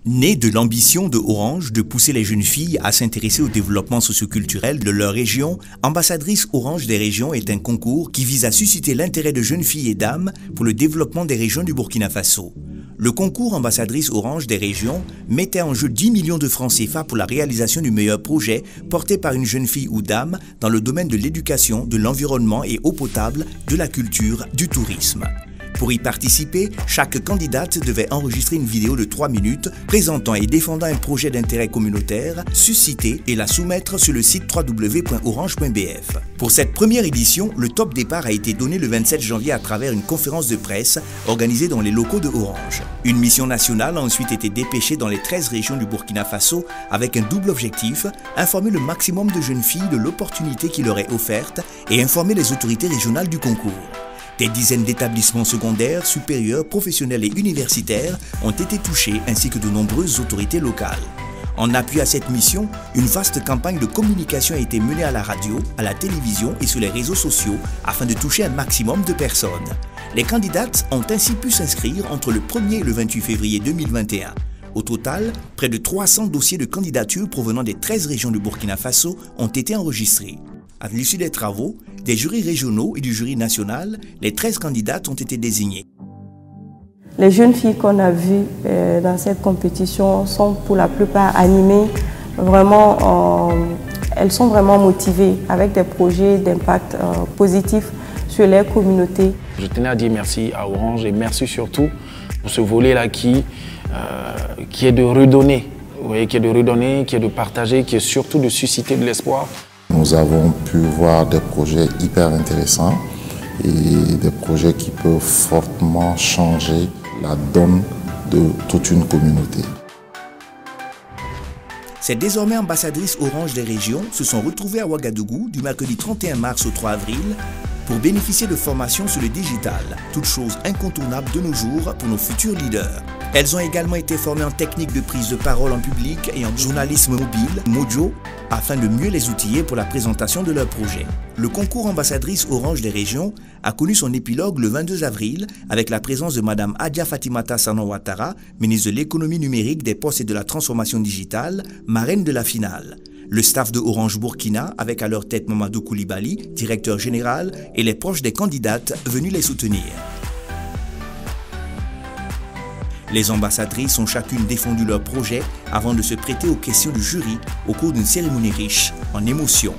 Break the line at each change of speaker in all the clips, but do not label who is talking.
Né de l'ambition de Orange de pousser les jeunes filles à s'intéresser au développement socioculturel de leur région, Ambassadrice Orange des régions est un concours qui vise à susciter l'intérêt de jeunes filles et dames pour le développement des régions du Burkina Faso. Le concours Ambassadrice Orange des régions mettait en jeu 10 millions de francs CFA pour la réalisation du meilleur projet porté par une jeune fille ou dame dans le domaine de l'éducation, de l'environnement et eau potable, de la culture, du tourisme. Pour y participer, chaque candidate devait enregistrer une vidéo de 3 minutes présentant et défendant un projet d'intérêt communautaire, susciter et la soumettre sur le site www.orange.bf. Pour cette première édition, le top départ a été donné le 27 janvier à travers une conférence de presse organisée dans les locaux de Orange. Une mission nationale a ensuite été dépêchée dans les 13 régions du Burkina Faso avec un double objectif, informer le maximum de jeunes filles de l'opportunité qui leur est offerte et informer les autorités régionales du concours. Des dizaines d'établissements secondaires, supérieurs, professionnels et universitaires ont été touchés ainsi que de nombreuses autorités locales. En appui à cette mission, une vaste campagne de communication a été menée à la radio, à la télévision et sur les réseaux sociaux afin de toucher un maximum de personnes. Les candidates ont ainsi pu s'inscrire entre le 1er et le 28 février 2021. Au total, près de 300 dossiers de candidature provenant des 13 régions du Burkina Faso ont été enregistrés. À l'issue des travaux, des jurys régionaux et du jury national, les 13 candidates ont été désignées.
Les jeunes filles qu'on a vues dans cette compétition sont pour la plupart animées, elles sont vraiment motivées avec des projets d'impact positif sur les communautés.
Je tenais à dire merci à Orange et merci surtout pour ce volet-là qui est de redonner, vous voyez, qui est de partager, qui est surtout de susciter de l'espoir.
Nous avons pu voir des projets hyper intéressants et des projets qui peuvent fortement changer la donne de toute une communauté.
Ces désormais ambassadrices Orange des régions se sont retrouvées à Ouagadougou du mercredi 31 mars au 3 avril pour bénéficier de formations sur le digital, toute chose incontournable de nos jours pour nos futurs leaders. Elles ont également été formées en technique de prise de parole en public et en journalisme mobile, Mojo, afin de mieux les outiller pour la présentation de leurs projets. Le concours Ambassadrice Orange des régions a connu son épilogue le 22 avril avec la présence de Mme Adja Fatimata Sanon Ouattara, ministre de l'économie numérique, des postes et de la transformation digitale, marraine de la finale. Le staff de Orange Burkina, avec à leur tête Mamadou Koulibaly, directeur général, et les proches des candidates venus les soutenir. Les ambassadrices ont chacune défendu leur projet avant de se prêter aux questions du jury au cours d'une cérémonie riche en émotions.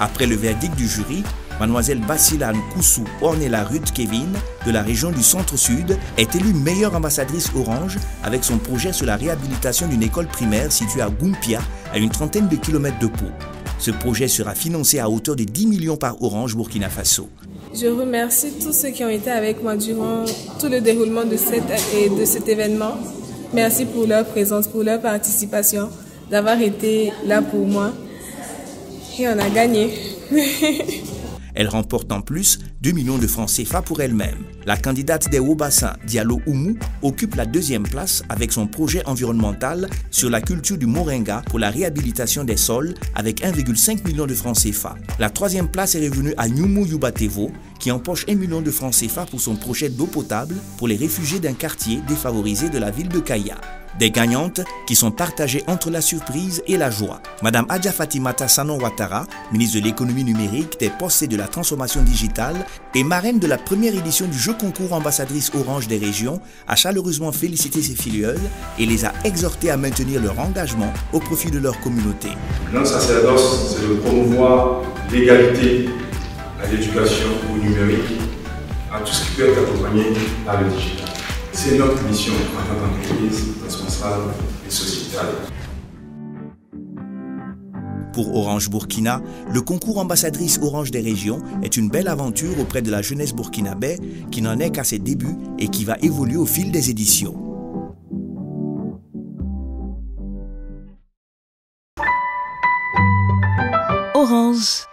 Après le verdict du jury, Mademoiselle Basilane Koussou Ornella Ruth Kevin de la région du Centre-Sud est élue meilleure ambassadrice Orange avec son projet sur la réhabilitation d'une école primaire située à Goumpia, à une trentaine de kilomètres de Pau. Ce projet sera financé à hauteur de 10 millions par Orange Burkina Faso.
Je remercie tous ceux qui ont été avec moi durant tout le déroulement de cet événement. Merci pour leur présence, pour leur participation, d'avoir été là pour moi. Et on a gagné.
Elle remporte en plus 2 millions de francs CFA pour elle-même. La candidate des Hauts-Bassins, Diallo Oumou, occupe la 2e place avec son projet environnemental sur la culture du moringa pour la réhabilitation des sols avec 1,5 million de francs CFA. La 3e place est revenue à Nyumu Yubatevo qui empoche 1 million de francs CFA pour son projet d'eau potable pour les réfugiés d'un quartier défavorisé de la ville de Kaya. Des gagnantes qui sont partagées entre la surprise et la joie. Madame Adja Fatimata Sanon Ouattara, ministre de l'économie numérique, des postes et de la transformation digitale et marraine de la première édition du jeu concours ambassadrice Orange des régions, a chaleureusement félicité ses filleuls et les a exhortés à maintenir leur engagement au profit de leur communauté.
Notre sacerdoce, c'est de promouvoir l'égalité à l'éducation au numérique, à tout ce qui peut être accompagné par le digital. C'est notre mission en tant qu'entreprise responsable et sociétale.
Pour Orange Burkina, le concours ambassadrice Orange des régions est une belle aventure auprès de la jeunesse burkinabé qui n'en est qu'à ses débuts et qui va évoluer au fil des éditions.
Orange.